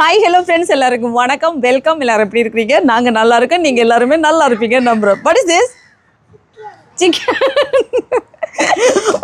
Hi hello friends, எல்லாருக்கும் வணக்கம், welcome. எல்லாரும் எப்படி இருக்கிறீங்க? நாங்கள் நல்லா இருக்கோம், நீங்கள் எல்லாருமே நல்லா இருப்பீங்க நம்புகிறோம். What is this? Chicken.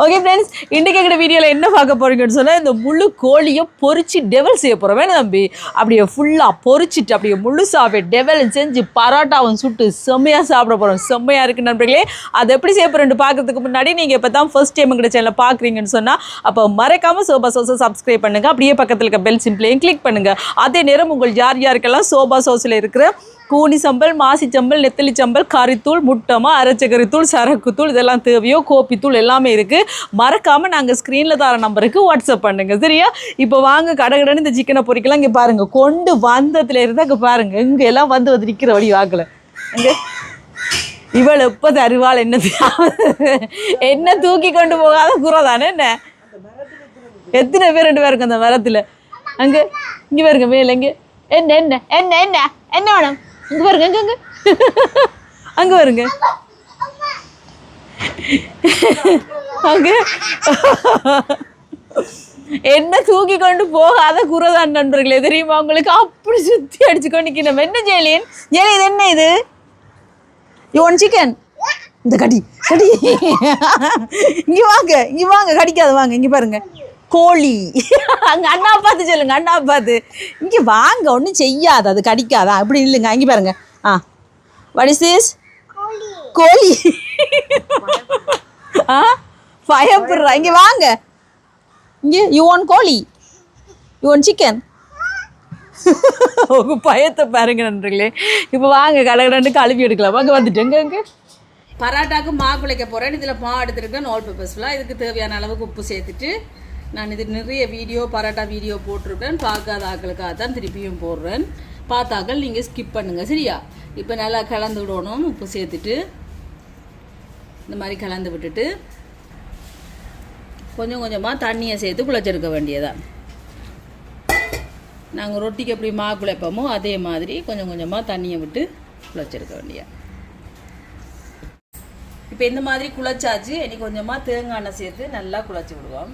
Okay friends, இன்றைக்கி எங்கள் வீடியோவில் என்ன பார்க்க போகிறீங்கன்னு சொன்னால், இந்த முழு கோழியை பொரிச்சு டெவல் செய்ய போகிறோம். வேணும் தம்பி, அப்படியே ஃபுல்லாக பொரிச்சிட்டு அப்படியே முழுசாகவே டெவல் செஞ்சு பரோட்டாவும் சுட்டு செம்மையாக சாப்பிட போகிறோம். செம்மையாக இருக்குது நண்பர்களே. அதை எப்படி செய்ய போகிறேன்னு பார்க்கறதுக்கு முன்னாடி நீங்கள் இப்போ தான் ஃபர்ஸ்ட் டைம் எங்கள் சேனலில் பார்க்குறீங்கன்னு சொன்னால், அப்போ மறக்காமல் சோபா சோஸை சப்ஸ்கிரைப் பண்ணுங்கள். அப்படியே பக்கத்தில் இருக்க பெல் சிம்பிளையும் கிளிக் பண்ணுங்கள். அதே நேரம் உங்கள் யாருக்கெல்லாம் சோபா சோஸில் இருக்கிற கூனி சம்பல், மாசி சம்பல், நெத்தலி சம்பல், கறித்தூள், முட்டமா, அரைச்ச கறித்தூள், சரக்குத்தூள் இதெல்லாம் தேவையோ, கோப்பித்தூள் எல்லாமே இருக்குது. மறக்காமல் நாங்கள் ஸ்க்ரீனில் தர நம்பருக்கு வாட்ஸ்அப் பண்ணுங்கள், சரியா? இப்போ வாங்க கடகடன்னு இந்த சிக்கனை பொரிக்கலாம். இங்கே பாருங்கள், கொண்டு வந்ததுல இருந்து அங்கே பாருங்கள், இங்கே எல்லாம் வந்து நிற்கிற வழி வாக்கில் இங்கே இவள் எப்போ தருவாள்? என்ன தூக்கி கொண்டு போகாத குறை தானே? என்ன எத்தனை பேர் 2 பேருக்கு அந்த மரத்தில்? அங்கே இங்கே பாருங்க, மேலே இங்கே என்ன என்ன என்ன என்ன என்ன வேணும்? இங்கே பாருங்க, அங்கே அங்கே வருங்க, அங்கே என்ன தூக்கி கொண்டு போகாத குறைதான் நண்பர்களே, தெரியுமா உங்களுக்கு? அப்படி சுற்றி அடிச்சுக்கொண்டு நம்ம என்ன ஜெயலின் ஜெயலி, இது என்ன இது? You one chicken? இந்த கடி கடி, இங்கே வாங்க, இங்கே வாங்க, கடிக்காத வாங்க, இங்கே பாருங்க கோழி. அங்கே அண்ணா பார்த்து சொல்லுங்க, அண்ணா பார்த்து இங்கே வாங்க, ஒன்றும் செய்யாது, அது கடிக்காதா, அப்படி இல்லைங்க. இங்கே பாருங்க. What is this? கோழி. பயப்படுறா, இங்கே வாங்க, இங்கே யூ ஒன் கோழி, யூ ஒன் சிக்கன். உங்க பயத்தை பாருங்க நண்பர்களே. இப்போ வாங்க கடகடன்னு கழுவி எடுக்கலாம். வாங்க வந்துட்டு அங்கே பரோட்டாக்கு மாவு குழைக்க போகிறேன். இதில் மா எடுத்துருக்கேன், ஆல் பர்பஸ்லாம். இதுக்கு தேவையான அளவுக்கு உப்பு சேர்த்துட்டு, நான் இது நிறைய வீடியோ பரோட்டா வீடியோ போட்டிருக்கேன். பார்க்காத ஆக்களுக்காக தான் திருப்பியும் போடுறேன். பார்த்தாக்கள் நீங்கள் ஸ்கிப் பண்ணுங்கள், சரியா? இப்போ நல்லா கலந்து விடணும். உப்பு சேர்த்துட்டு இந்த மாதிரி கலந்து விட்டுட்டு கொஞ்சம் கொஞ்சமாக தண்ணியை சேர்த்து குழைச்செடுக்க வேண்டியதான். நாங்கள் ரொட்டிக்கு எப்படி மாவு குழைப்போமோ அதே மாதிரி கொஞ்சம் கொஞ்சமாக தண்ணியை விட்டு குழைச்செடுக்க வேண்டிய. இப்போ இந்த மாதிரி குழைச்சாச்சு. இனி கொஞ்சமாக தேங்காய் எண்ணெய் சேர்த்து நல்லா குழைச்சி விடுவோம்.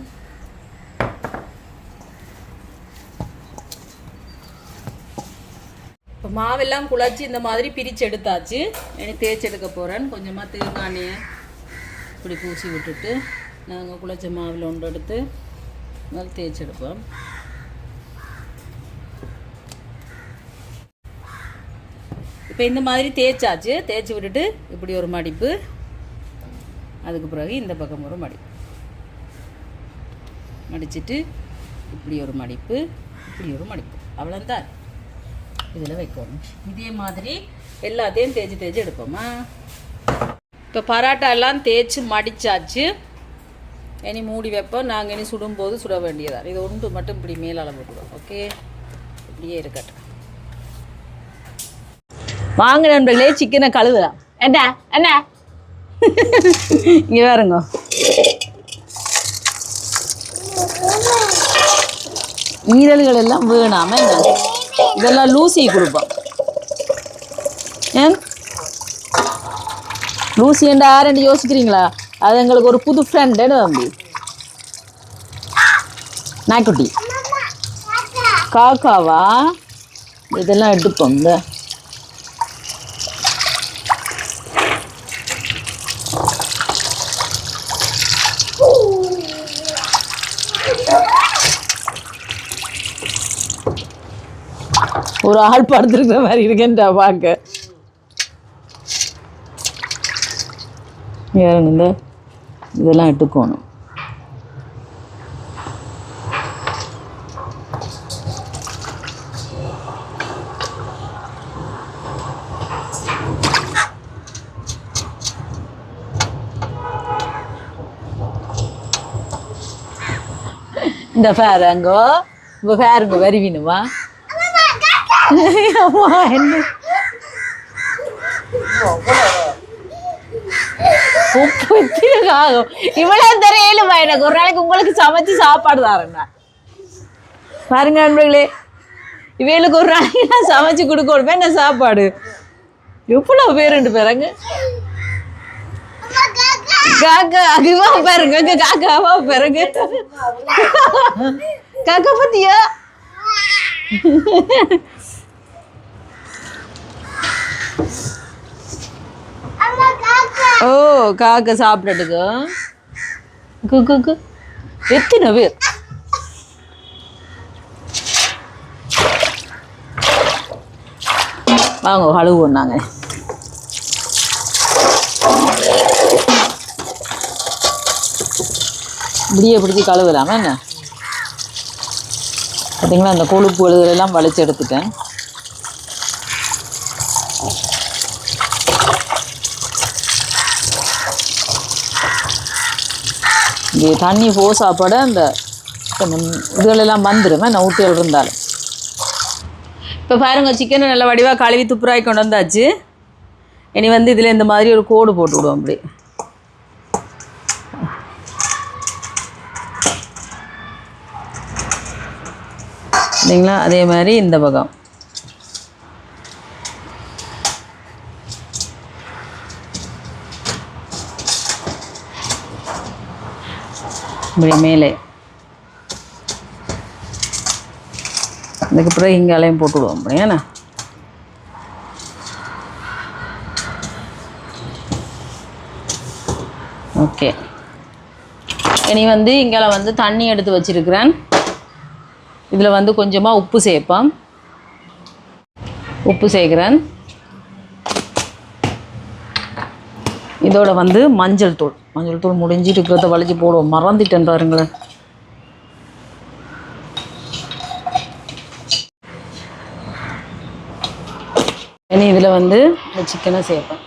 இப்போ மாவெல்லாம் குழைச்சி இந்த மாதிரி பிரித்து எடுத்தாச்சு. இனி தேய்ச்சி எடுக்க போகிறேன். கொஞ்சமாக தேங்காய் எண்ணெயை இப்படி பூசி விட்டுட்டு நாங்கள் குழைச்ச மாவில் ஒன்று எடுத்து நல்லா தேய்ச்சி எடுப்போம். இப்போ இந்த மாதிரி தேய்ச்சாச்சு. தேய்ச்சி விட்டுட்டு இப்படி ஒரு மடிப்பு, அதுக்கு பிறகு இந்த பக்கம் ஒரு மடிப்பு மடிச்சுட்டு இப்படி ஒரு மடிப்பு, இப்படி ஒரு மடிப்பு, அவ்வளோதான். இதில் வைக்கணும். இதே மாதிரி எல்லாத்தையும் தேய்ச்சி எடுப்போமா. இப்போ பரோட்டா எல்லாம் தேய்ச்சி மடித்தாச்சு. இனி மூடி வைப்போம். நாங்கள் இனி சுடும்போது சுட வேண்டியதான். இது ஒன்று மட்டும் இப்படி மேலால் போட்டுருவோம். ஓகே, இப்படியே இருக்கட்டும். வாங்க நண்பர்களே, சிக்கனை கழுவுலாம். என்ன என்ன இங்கே வேறுங்க, ஈரல்கள் எல்லாம் வேணாமல் இதெல்லாம் லூசி கொடுப்போம். ஏன் லூசி என்று யாரெண்டு யோசிக்கிறீங்களா? அது எங்களுக்கு ஒரு புது ஃப்ரெண்டு தம்பி, நாய்க்குட்டி. காக்காவா? இதெல்லாம் எடுப்போம். இந்த ஒரு ஆள் படுத்துருக்கிற மாதிரி இருக்கேன்டா பார்க்க. இந்த இதெல்லாம் எடுக்கணும். இந்த பேரங்கோ, இப்போ பேருங்க வருவீனுமா? அம்மா என்ன ஆகும்? இவ்வளோ தெரியலுமா எனக்கு? ஒரு நாளைக்கு உங்களுக்கு சமைச்சு சாப்பாடு தாரேண்ணா. பாருங்க நண்பர்களே, இவளுக்கு ஒரு நாளைக்கு நான் சமைச்சு கொடுக்கணுமே என்ன சாப்பாடு. எவ்வளோ பேர் 2 பேருங்க. காக்கா அகிவா பாருங்க, காக்காவா பாருங்க. காக்கா பத்தியா? ஓ காக்கா சாப்பிட்டுட்டுக்கு குக்கு எத்தனை பேர் வாங்க கழுவுவோம் நாங்கள். இப்படியே பிடிச்சி கழுவலாமா என்ன? பார்த்தீங்களா அந்த கொழுப்பு எல்லாம் வலிச்சு எடுத்துட்டேன். இது தண்ணி சாப்பாடு அந்த இதுகளெல்லாம் வந்துடும் நான் ஊட்டிகள் இருந்தாலும். இப்போ பாருங்க சிக்கனை நல்லா வடிவாக கழுவி துப்புராய் கொண்டு வந்தாச்சு. இனி வந்து இதில் இந்த மாதிரி ஒரு கோடு போட்டு விடுவோம். அப்படி இல்லைங்களா? அதே மாதிரி இந்த பக்கம் இப்படி மேலே அதுக்கப்புறம் இங்காலையும் போட்டுவிடுவோம். அப்படியாண்ணா ஓகே. இனி வந்து இங்கே வந்து தண்ணி எடுத்து வச்சுருக்கிறேன். இதில் வந்து கொஞ்சமாக உப்பு சேர்ப்பேன். உப்பு சேர்க்குறேன். இதோட வந்து மஞ்சள் தூள் முடிஞ்சிட்டு இருக்கிறத வலிச்சு போடுவோம். மறந்துட்டேன் பாருங்களேன். இனி இதில் வந்து இந்த சிக்கனை சேர்ப்பேன்.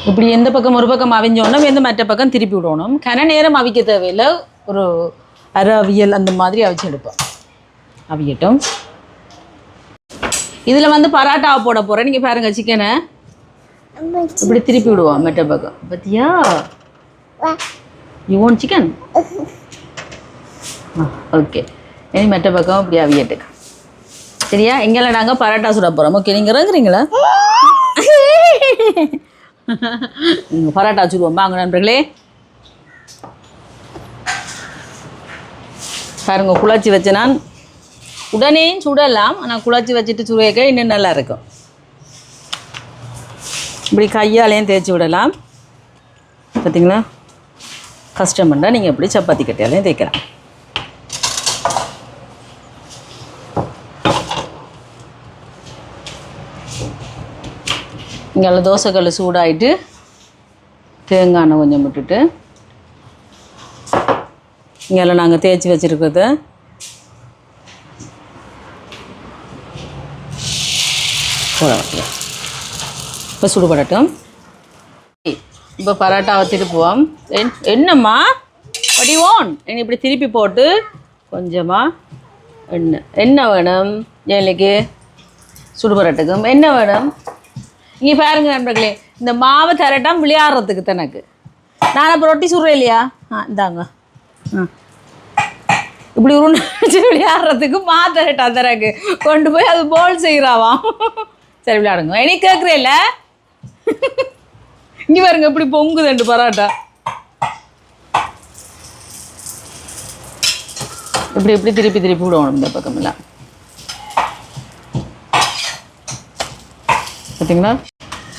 இப்படி எந்த பக்கம் ஒரு பக்கம் அவிஞ்சோன்னா வந்து மற்ற பக்கம் திருப்பி விடணும். கன நேரம் அவிக்க தேவையில்லை. ஒரு அரை அவியல் அந்த மாதிரி அவிச்சு எடுப்பேன். அவியட்டும். இதில் வந்து பராட்டாவை போட போகிறேன். நீங்கள் பாருங்கள் சிக்கனை இப்படி திருப்பி விடுவோம் மற்ற பக்கம். பார்த்தியா? You want chicken? ஓகே. இனி மற்ற பக்கம் இப்படி அவியட்டுக்கு சரியா? எங்கெல்லாம் நாங்கள் பரோட்டா சுட போகிறோம். ஓகே, நீங்கள் இறங்குறீங்களா? நீங்கள் பரோட்டா சுடுவோம் வாங்க நண்பர்களே. பாருங்க குழச்சி வச்சு நான் உடனே சுடலாம். ஆனால் குழச்சி வச்சுட்டு சுடுவேக்க இன்னும் நல்லா இருக்கும். இப்படி கையாலையும் தேய்ச்சி விடலாம். பார்த்தீங்களா? கஷ்டம் பண்ணால் நீங்கள் இப்படி சப்பாத்தி கட்டையாலையும் தேய்க்கலாம். இங்கே தோசைக்கல் சூடாயிட்டு தேங்காய் எண்ணெய் கொஞ்சம் விட்டுட்டு இங்கே நாங்கள் தேய்ச்சி வச்சுருக்கிறத இப்போ சுடுபடட்டும். இப்போ பரோட்டாவை திருப்புவோம். என்னம்மா படிவோம் என்ன இப்படி திருப்பி போட்டு கொஞ்சமாக எண்ணெய் வேணும். ஏழைக்கு சுடுபரட்டுக்கும் என்ன வேணும்? இங்கே பாருங்க நண்பர்களே, இந்த மாவை தரட்டம் விளையாடுறதுக்கு தனக்கு. நான் அப்போ ரொட்டி சுடுறேன் இல்லையா? இந்தாங்க. இப்படி உருண்டை விளையாடுறதுக்கு தரட்டா தரக்கு கொண்டு போய் அது போல் செய்கிறாவாம். சரி விளையாடுங்க. எனக்கு கேட்குறேன்ல. இங்கே பாருங்க இப்படி பொங்குதுண்டு பரோட்டா. இப்படி இப்படி திருப்பி திருப்பி விடுவோம் இந்த பக்கமெல்லாம். பார்த்தீங்களா?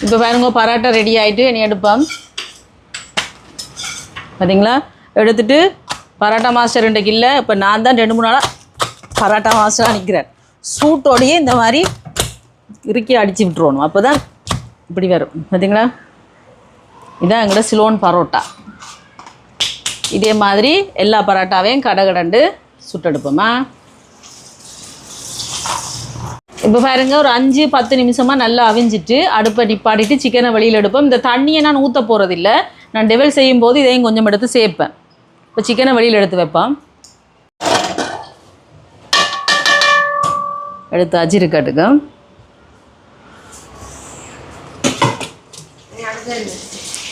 இப்போ பாருங்க பரோட்டா ரெடி ஆகிட்டு என்னை எடுப்போம். பார்த்தீங்களா? எடுத்துட்டு பரோட்டா மாஸ்டர் இன்றைக்கு இல்லை. இப்போ நான் தான் 2-3 நாளாக பரோட்டா மாஸ்டராக நிற்கிறேன். சூட்டோடையே இந்த மாதிரி இறுக்கி அடித்து விட்டுருவணும். அப்போ தான் இப்படி வரும். பார்த்தீங்களா? இதான் எங்களோட சிலோன் பரோட்டா. இதே மாதிரி எல்லா பரோட்டாவையும் கடகடண்டு சுட்டெடுப்போமா. இப்போ பாருங்க ஒரு 5-10 நிமிஷமாக நல்லா அவிஞ்சிட்டு அடுப்பை நிப்பாட்டிட்டு சிக்கனை வெளியில் எடுப்போம். இந்த தண்ணியை நான் ஊற்ற போகிறதில்ல. நான் டெவல் செய்யும்போது இதையும் கொஞ்சம் எடுத்து சேர்ப்பேன். இப்போ சிக்கனை வெளியில் எடுத்து வைப்பேன். எடுத்து அஜிருக்கட்டுக்கு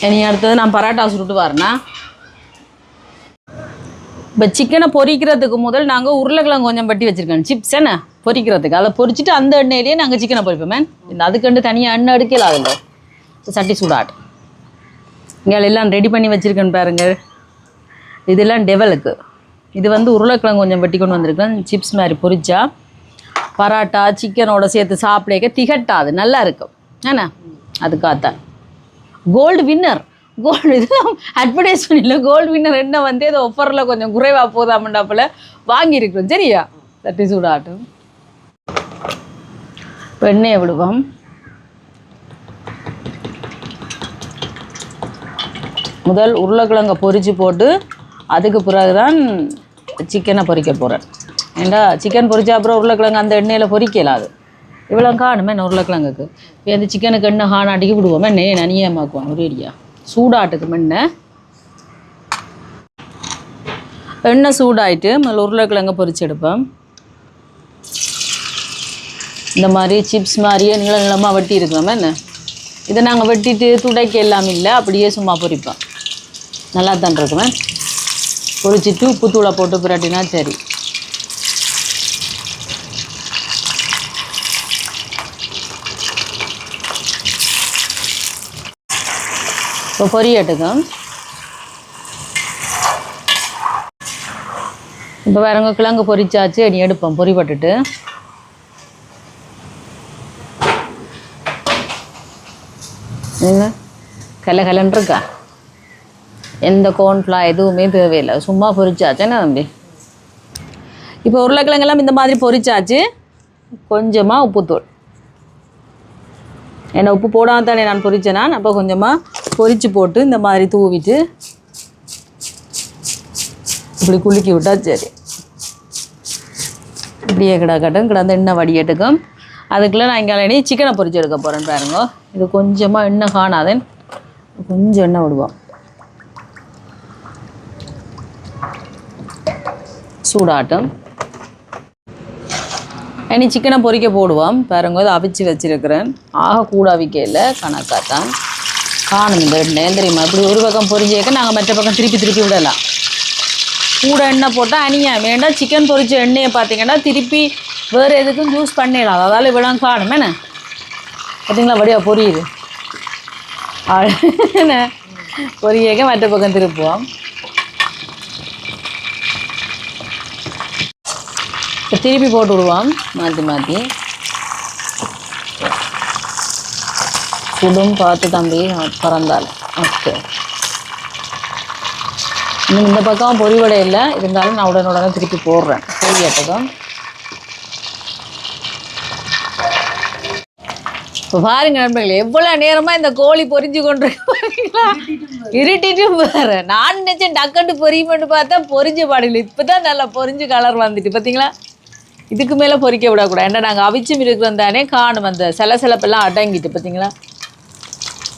இனி அடுத்தது நான் பரோட்டா சுட்டு வரேன்னா. இப்போ சிக்கனை பொரிக்கிறதுக்கு முதல் நாங்கள் உருளைக்கிழங்கு கொஞ்சம் பட்டி வச்சுருக்கேன். சிப்ஸ் என்ன பொரிக்கிறதுக்கு அதை பொரிச்சிட்டு அந்த எண்ணெயிலேயே நாங்கள் சிக்கனை பொரிப்போம். இந்த அதுக்கண்டு தனியாக எண்ணெய் எடுக்கலாம். அதில் சட்டி சூடாட்டு இங்கே எல்லாம் ரெடி பண்ணி வச்சுருக்கேன்னு பாருங்கள். இதெல்லாம் டெவலுக்கு இது வந்து உருளைக்கிழங்கு கொஞ்சம் வெட்டி கொண்டு வந்திருக்கேன். சிப்ஸ் மாதிரி பொரிச்சா பராட்டா சிக்கனோட சேர்த்து சாப்பிடக்க திகட்டாது, நல்லா இருக்கும். ஏன்னா அதுக்காகத்தான் கோல்டு வின்னர். கோல்டு இதெல்லாம் அட்வர்டைஸ்மெண்ட் இல்லை, கோல்டு வின்னர் என்ன வந்து ஏதோ ஆஃபரில் கொஞ்சம் குறைவாக போதாமண்டாப்பில் வாங்கியிருக்கிறோம். சரியா, தட்டி சூடாட்டும். எண்ணெயை விடுவோம். முதல் உருளைக்கிழங்கை பொரித்து போட்டு அதுக்கு பிறகு தான் சிக்கனை பொரிக்க போகிறேன். ஏண்டா சிக்கன் பொரிச்சா அப்புறம் உருளைக்கிழங்கு அந்த எண்ணெயில் பொரிக்கலாது. இவ்வளோ காணுமே என்ன உருளைக்கிழங்குக்கு. இப்போ அந்த சிக்கனுக்கு எண்ணெய் ஆட்டிக்கு விடுவோம். எண்ணெயை நனியமாக்குவோம் ஒரேடியாக சூடாட்டுக்கு முன்ன. எண்ணெய் சூடாயிட்டு முதல்ல உருளைக்கிழங்கை பொரிச்சு எடுப்போம். இந்த மாதிரி சிப்ஸ் மாதிரியே நீளமாக வெட்டி இருக்கிறோமே என்ன, இதை நாங்கள் வெட்டிட்டு துடைக்க எல்லாம் இல்லை, அப்படியே சும்மா பொரிப்போம். நல்லா தான் இருக்குமே. பொரிச்சிட்டு உப்பு தூளை போட்டு புரட்டினா சரி. இப்போ பொரியட்டுக்கும். இப்போ வேறங்க கிழங்கு பொரிச்சாச்சு, அடி எடுப்போம் பொரிப்பட்டுட்டு. கலன்னு இருக்கா, எந்த கோன்ஃப்ளா எதுவுமே தேவையில்லை, சும்மா பொரிச்சாச்சு. என்ன தம்பி, இப்போ உருளைக்கிழங்கெல்லாம் இந்த மாதிரி பொரிச்சாச்சு. கொஞ்சமாக உப்புத்தூள், ஏன்னா உப்பு போடாமல் தானே நான் பொரிச்சேனா, அப்போ கொஞ்சமாக பொரித்து போட்டு இந்த மாதிரி தூவிட்டு இப்படி குலுக்கி விட்டா சரி. இப்படியே கிடந்த எண்ணெய் வடியட்டுக்கும். அதுக்குள்ளே நான் இங்கே சிக்கனை பொரிச்சு எடுக்க போகிறேன். பாருங்க, இது கொஞ்சமாக எண்ணெய் காணாதேன், கொஞ்சம் எண்ணெய் விடுவோம். சூடாட்டம். இனி சிக்கனை பொரிக்க போடுவோம். பாருங்க, இதை அவிச்சு வச்சுருக்கிறேன். கூட அவிக்கையில் கணக்காக தான் காணும் இந்த எண்ணெய். தெரியுமா, இப்படி ஒரு பக்கம் பொரிஞ்சேக்க நாங்கள் மற்ற பக்கம் திருப்பி விடலாம். கூட எண்ணெய் போட்டால் அணியா வேண்டாம். சிக்கன் பொரிச்ச எண்ணெயை பார்த்தீங்கன்னா திருப்பி வேறு எதுக்கும் யூஸ் பண்ணிடலாம். அதால் இவ்வளோ காணும் என்ன பார்த்தீங்களா, வடிவா பொரியுது. என்ன பொரியக்க மற்ற பக்கம் திருப்புவோம். இப்போ திருப்பி போட்டு விடுவோம் மாற்றி. சுடும் பார்த்து தம்பி பறந்தால். ஓகே, இந்த பக்கம் பொரிவடை இல்லை, இருந்தாலும் நான் உடனே திருப்பி போடுறேன். பொரியட்டுக்கும். இப்போ பாருங்க நண்பர்களே, எவ்வளோ நேரமாக இந்த கோழி பொரிஞ்சு கொண்டிருக்கீங்களா, இருட்டிட்டும் வேறு. நான் நினச்சேன் டக்கண்டு பொரியுமென்னு பார்த்தா பொரிஞ்ச பாடில்லை. இப்போ தான் நல்லா பொரிஞ்சு கலர் வந்துட்டு பார்த்தீங்களா. இதுக்கு மேலே பொரிக்க விடக்கூடாது, ஏன்னா நாங்கள் அவிச்சும் இருக்கிறோம் தானே, காணும் அந்த சிலப்பெல்லாம் அடங்கிட்டு பார்த்தீங்களா.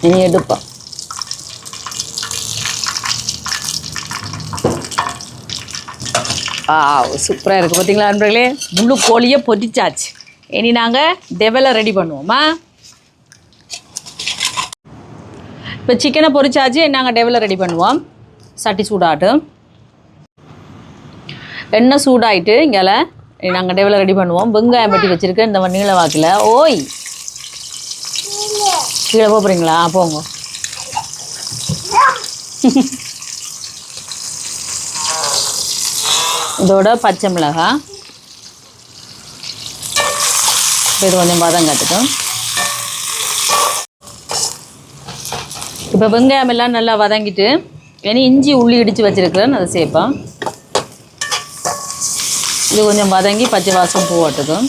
இனி எடுப்போம். சூப்பராக இருக்குது பார்த்தீங்களா நண்பர்களே. முழு கோழியை பொரிச்சாச்சு. இனி நாங்கள் டெவலை ரெடி பண்ணுவோமா. இப்போ சிக்கனை பொரிச்சாச்சு, நாங்கள் டெவலை ரெடி பண்ணுவோம். சட்டி சூடாட்டும். எண்ணெய் சூடாயிட்டு இங்கே நாங்கள் டெவலை ரெடி பண்ணுவோம். வெங்காயம் வெட்டி வச்சுருக்கேன் இந்த நீள வாக்கில். ஓய், கீழே போகிறீங்களா, போங்க. இதோட பச்சை மிளகாய், இது கொஞ்சம் பதம் காட்டுக்கும். இப்போ வெங்காயம் எல்லாம் நல்லா வதங்கிட்டு இனி இஞ்சி உள்ளி இடித்து வச்சுருக்கிறேன், அதை சேர்ப்பேன். இது கொஞ்சம் வதங்கி பச்சை வாசம் போட்டுக்கும்.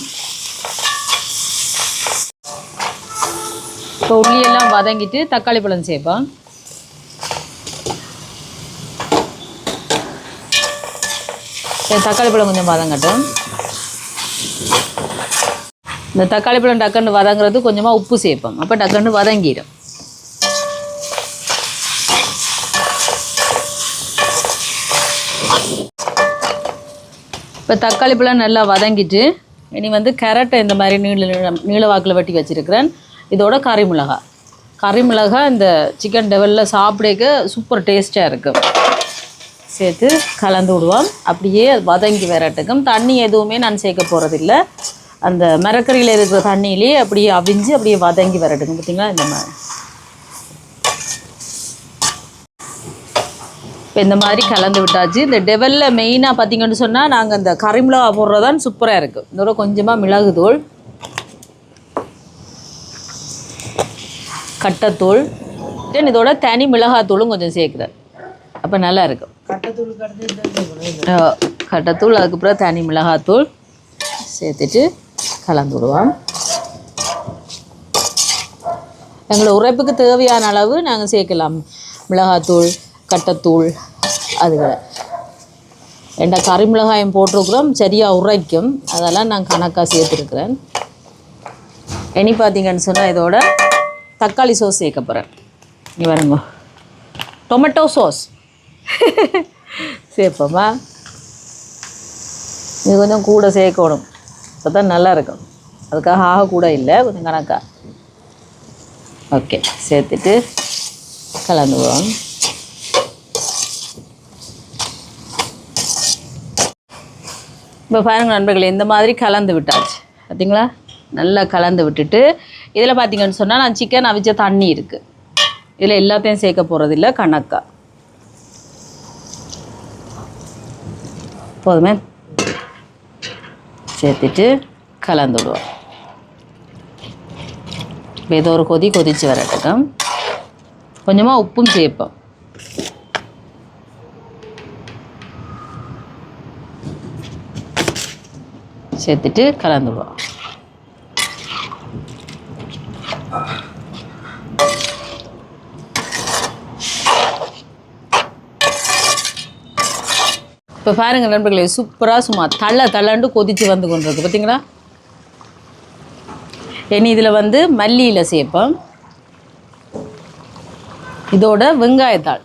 இப்போ உள்ளியெல்லாம் வதங்கிட்டு தக்காளி பழம் சேர்ப்பேன். தக்காளி பழம் கொஞ்சம் வதங்கட்டும். இந்த தக்காளி பழம் டக்குன்னு வதங்குறது கொஞ்சமாக உப்பு சேர்ப்போம், அப்போ டக்குன்னு வதங்கிடும். இப்போ தக்காளி பழம் நல்லா வதங்கிட்டு இனி வந்து கேரட்டை இந்த மாதிரி நீள வாக்கில் வெட்டி வச்சுருக்கிறேன். இதோட கறி மிளகாய் இந்த சிக்கன் டெவலில் சாப்பிடக்க சூப்பர் டேஸ்ட்டாக இருக்கும். சேர்த்து கலந்து விடுவோம். அப்படியே வதங்கி வரட்டுக்கும். தண்ணி எதுவுமே நான் சேர்க்க போகிறதில்ல, அந்த மரக்கறியில் இருக்கிற தண்ணியிலே அப்படியே அவிஞ்சு அப்படியே வதங்கி வரட்டுக்கும். பார்த்திங்களா, இந்த மாதிரி இப்போ இந்த மாதிரி கலந்து விட்டாச்சு. இந்த டெவலில் மெயினாக பார்த்தீங்கன்னு சொன்னால் நாங்கள் இந்த கறி மிளகா போடுறதான் சூப்பராக இருக்குது. இதோட கொஞ்சமாக மிளகுத்தூள், கட்டத்தூள், தென் இதோட தனி மிளகாத்தூளும் கொஞ்சம் சேர்க்குறேன். அப்போ நல்லா இருக்கும். கட்டத்தூள் அதுக்கப்புறம் தனி மிளகாத்தூள் சேர்த்துட்டு கலந்து விடுவோம். எங்களை உரைப்புக்கு தேவையான அளவு நாங்கள் சேர்க்கலாம். மிளகாத்தூள், கட்டத்தூள், அதுகளை ரெண்டா கறி மிளகாயம் போட்டிருக்கிறோம், சரியாக உரைக்கும். அதெல்லாம் நான் கணக்காக சேர்த்துருக்குறேன். இனி பார்த்தீங்கன்னு சொன்னால் இதோட தக்காளி சோஸ் சேர்க்க போகிறேன். இங்கே வருங்க, டொமேட்டோ சோஸ் சேர்ப்போமா. இது கொஞ்சம் கூட சேர்க்கணும், அப்போ தான் நல்லா இருக்கும். அதுக்காக கூட இல்லை, கொஞ்சம் கணக்காக. ஓகே, சேர்த்துட்டு கலந்துவோம். இப்போ பாருங்க நண்பர்களே, இந்த மாதிரி கலந்து விட்டாச்சு பார்த்தீங்களா. நல்லா கலந்து விட்டுட்டு இதில் பார்த்தீங்கன்னு சொன்னால் நான் சிக்கன் அவிச்ச தண்ணி இருக்குது. இதில் எல்லாத்தையும் சேர்க்க போகிறதில்ல, கணக்கா போதுமே. சேர்த்துட்டு கலந்து விடுவோம். இப்போ ஏதோ ஒரு கொதித்து வரட்டும். கொஞ்சமாக உப்பும் சேர்ப்போம். சேர்த்துட்டு கலந்துடுவோம். இப்போ பாருங்கள் நண்பர்களே, சூப்பராக சும்மா தள்ளண்டு கொதித்து வந்து கொண்டிருக்கு பார்த்தீங்களா. இனி இதில் வந்து மல்லியில் சேர்ப்போம். இதோட வெங்காயத்தாள்,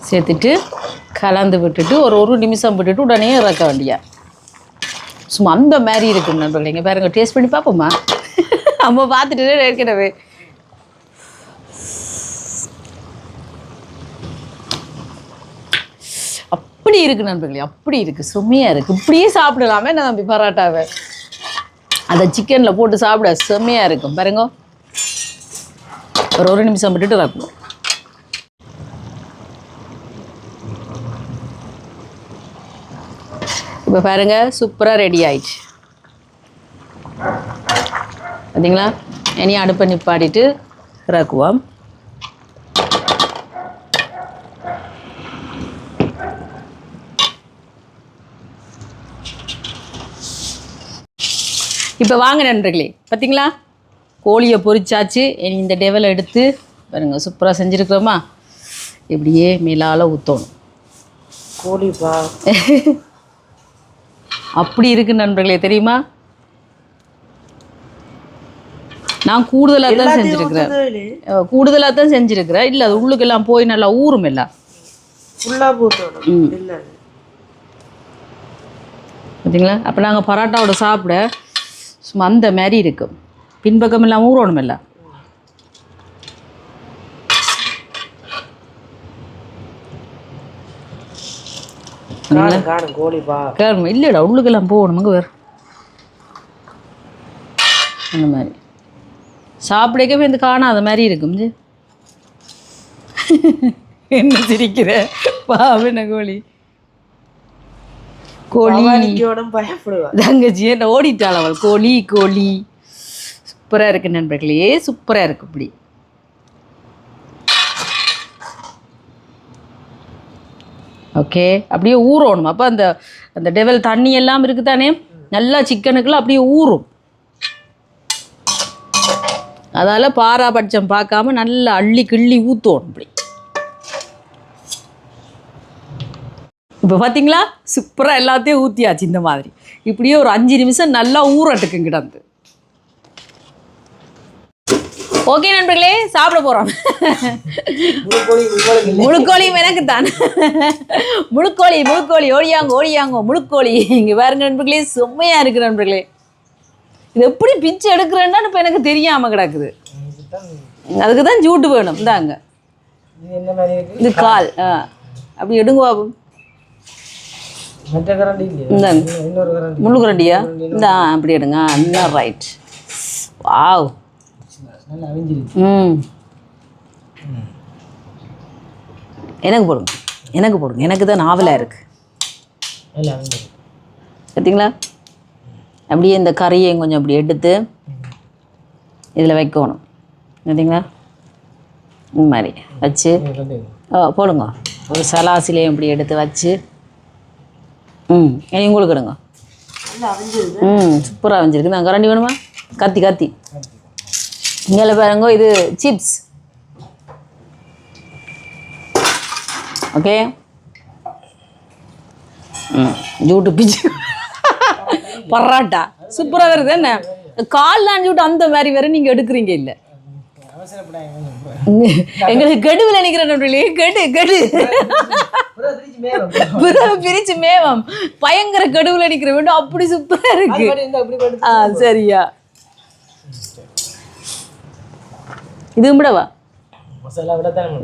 சேர்த்துட்டு கலந்து விட்டுட்டு ஒரு நிமிஷம் விட்டுட்டு உடனே இறக்க வேண்டியா. சும்மா அந்த மாதிரி இருக்குது நண்பர்களே. இங்கே பாருங்க, டேஸ்ட் பண்ணி பார்ப்போம்மா. அம்மா பார்த்துட்டு ஏற்கனவே அப்படி இருக்குது நண்பர்களே, அப்படி இருக்குது, செம்மையாக இருக்குது. இப்படியே சாப்பிடலாமே நான் நம்பி பரோட்டாவை அதை சிக்கனில் போட்டு சாப்பிட செம்மையாக இருக்கும். பாருங்க, ஒரு நிமிஷம் விட்டுட்டு இறக்கணும். இப்போ பாருங்கள், சூப்பராக ரெடி ஆயிடுச்சு பார்த்தீங்களா. இனி அடுப்பை நிப்பாட்டிட்டு இறக்குவோம். இப்போ வாங்க நண்பர்களே, பார்த்தீங்களா கோழியை பொரிச்சாச்சு. இனி இந்த டெவலை எடுத்து பாருங்க, சூப்பராக செஞ்சுருக்கிறோமா. இப்படியே மேலால் ஊற்றணும். கோழிப்பா அப்படி இருக்குது நண்பர்களே, தெரியுமா. நான் கூடுதலாக தான் செஞ்சுருக்கிறேன், இல்லை அது உள்ளுக்கெல்லாம் போய் நல்லா ஊறும் எல்லாம். பார்த்தீங்களா. அப்போ நாங்கள் பரோட்டாவோட சாப்பிட சும்மா அந்த மாதிரி இருக்கும். பின்பக்கம் எல்லாம் ஊறணும் எல்லாம். இல்லைடா, உள்ளுக்கெல்லாம் போகணும். அங்கே வேறு அந்த மாதிரி சாப்பிடக்கவே இந்த காணாத மாதிரி இருக்கும். என்ன சிரிக்கிற பாவன கோழி தங்கச்சி என்ன ஓடிட்டாள் அவள். கோழி சூப்பராக இருக்கு நண்பர்களே, சூப்பராக இருக்கு. இப்படி ஓகே, அப்படியே ஊறணும். அப்போ அந்த அந்த டெவல் தண்ணி எல்லாம் இருக்குது தானே, நல்லா சிக்கனுக்குள்ள அப்படியே ஊறும். அதால் பாராபட்சம் பார்க்காம நல்லா அள்ளி கிள்ளி ஊற்றுவோம். இப்படி இப்போ பார்த்தீங்களா, சூப்பராக எல்லாத்தையும் ஊற்றியாச்சு. இந்த மாதிரி இப்படியே ஒரு 5 நிமிஷம் நல்லா ஊறட்டுக்கும் கிடந்து. ஓகே நண்பர்களே, சாப்பிட போகிறோம். முழுக்கோழியும் எனக்கு தான். முழுக்கோழி ஓடியாங்க முழுக்கோழி. இங்கே பாருங்க நண்பர்களே, செம்மையாக இருக்குது நண்பர்களே. இது எப்படி பிச்சு எடுக்கிறேன்னு இப்போ எனக்கு தெரியாமல் கிடக்குது. அதுக்கு தான் ஜூட்டு வேணும். இந்தாங்க, இது கால். அப்படி எடுங்க பாபு. முழு கரண்டியா? இந்த அப்படி எடுங்க. இன்னும் ரைட். வாவ், நல்லா அவிஞ்சிருக்கு. எனக்கு போடுங்க, எனக்கு போடுங்க, எனக்கு தான் நாவலாக இருக்குது. நல்லா அவிஞ்சிருக்கு. பார்த்தீங்களா? அப்படியே இந்த கறியையும் கொஞ்சம் அப்படி எடுத்து இதில் வைக்கணும். பார்த்தீங்களா? இந்த மாதிரி வச்சு போடுங்க. ஒரு சலாசிலையும் இப்படி எடுத்து வச்சு இனி உங்களுக்கு எடுங்க. சூப்பராக அவிஞ்சிருக்கு. நான் கரண்டி வேணுமா? கத்தி கத்தி இங்கே பாருங்க, இது சிப்ஸ். ஓகே, ஜூட்டு பிச்சு பரோட்டா சூப்பராக வருது. என்ன கால்லாம் ஜூட்டு அந்த மாதிரி வேற நீங்கள் எடுக்கிறீங்க இல்லை? எங்களுக்கு கெடுவில் நினைக்கிறேன். கெடு கெடு பிரிச்சு மேவம் பயங்கர கெடுவில் நினைக்கிற வேண்டும். அப்படி சூப்பரா இருக்கு. சரியா, இது விடவா?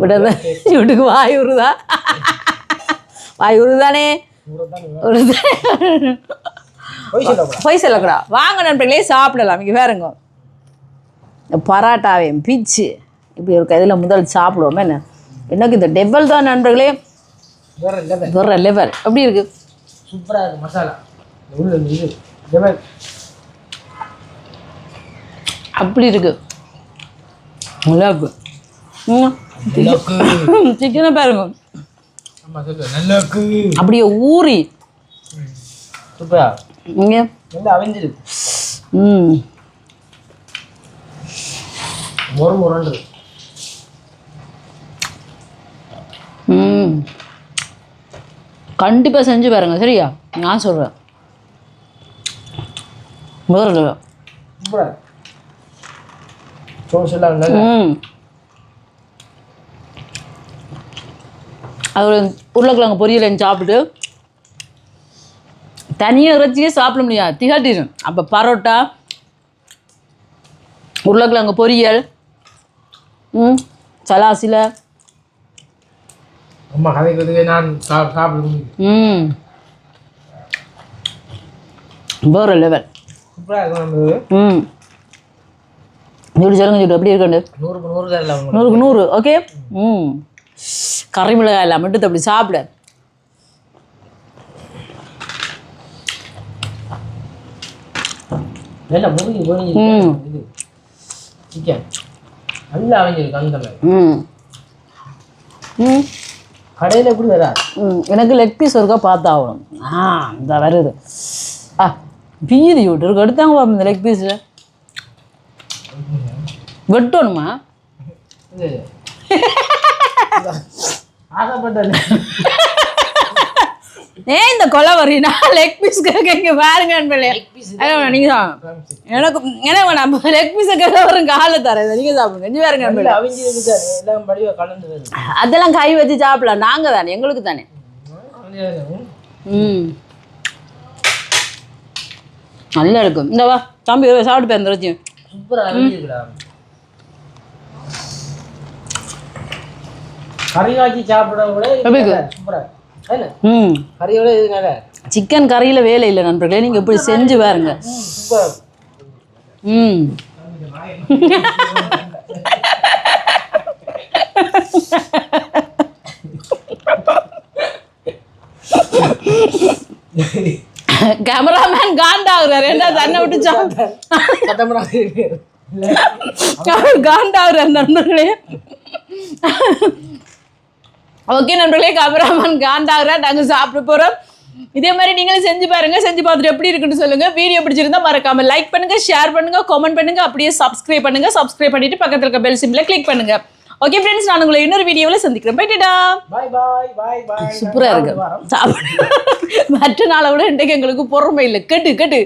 விடதான் வீட்டுக்கு வாய் உருதா? வாய் உருதானே? பொய் சொல்லக்கூடா. வாங்க நண்பர்களே, சாப்பிடலாம். இங்கே வேறுங்க பரோட்டாவையும் பிச்சு இப்படி ஒரு இதில் முதல் சாப்பிடுவோம். என்ன எனக்கு இந்த டெவல் தான் நண்பர்களே, வேற லெவல். எப்படி இருக்கு? சூப்பராக இருக்கு. மசாலா அப்படி இருக்கு. நல்லா இருக்கு. சிக்கனை பாருங்க, அப்படியே ஊறி சூப்பரா இங்க நல்லா அவிஞ்சிருக்கு. மொறு மொறுன்று. கண்டிப்பாக செஞ்சு பாருங்க. சரியா, நான் சொல்கிறேன். அது உருளைக்கிழங்கு பொரியல் சாப்பிட்டு தனியாக இறைச்சியே சாப்பிட முடியாது, திகாட்டிடும். அப்போ பரோட்டா, உருளைக்கிழங்கு பொரியல், சலாசில அம்மா கதைக்கு நான் சாப்பிடுவேன். வேற லெவல். சூப்பராக இருக்கும். இப்படி சொல்லுங்க, சொல்லிட்டு எப்படி இருக்கண்டு? 100க்கு 100. ஓகே. கறி மிளகாய் எல்லாம் மட்டும் அப்படி சாப்பிட. நல்லா முருகி போய் சிக்கன் நல்லா அவிஞ்சிருக்கு. அந்த மாதிரி கடையில் எப்படி வரா? எனக்கு லெக் பீஸ் ஒருக்கா பார்த்தாகணும். இந்த வருது. பீதி விட்டு இருக்கு. எடுத்தாங்க பாப்பா இந்த லெக் பீஸில். வெட்டணுமா? ஆசைப்பட்டேன். இந்த கொலை வரீனா லெக் பீஸ் கேட்க பாருங்க. நீங்கள் தான் எனக்கு என்ன வேணாம். லெக் பீஸை கேட்க வரும் காலை தரேன். நீங்கள் சாப்பிடுங்க. செஞ்சு பாருங்க. அதெல்லாம் கை வச்சு சாப்பிடலாம். நாங்கள் தானே, எங்களுக்கு தானே. நல்லா இருக்கும். இந்த வா தம்பி சாப்பிட்டு போய் வந்துருச்சு. கறி காய்ச்சி சாப்பிட கூட கறியோட சிக்கன் கறியில் வேலை இல்லை நண்பர்களே. நீங்கள் இப்படி செஞ்சு பாருங்க. கேமராமேன் காண்டாகுறாரு. என்ன தன்னை விட்டுச்சா காண்டாகுறாரு நண்பர்களே. ஓகே நண்பர்களே, கேமராமேன் காண்டாகுறாரு. நாங்கள் சாப்பிட போகிறோம். இதே மாதிரி நீங்களும் செஞ்சு பாருங்க. செஞ்சு பார்த்துட்டு எப்படி இருக்குன்னு சொல்லுங்க. வீடியோ பிடிச்சிருந்தா மறக்காம லைக் பண்ணுங்க, ஷேர் பண்ணுங்க, கமெண்ட் பண்ணுங்க, அப்படியே சப்ஸ்கிரைப் பண்ணுங்க. சப்ஸ்கிரைப் பண்ணிட்டு பக்கத்துல இருக்க பெல் சிம்பிளை கிளிக் பண்ணுங்க. ஓகே ஃப்ரெண்ட்ஸ், நான் உங்களை இன்னொரு வீடியோவில் சந்திக்கிறேன். போய்ட்டுடா. சூப்பராக இருக்கு. சாப்பிடு. மற்ற நாளை விட இன்றைக்கு எங்களுக்கு பொறுமை இல்லை. கட்டு கட்டு.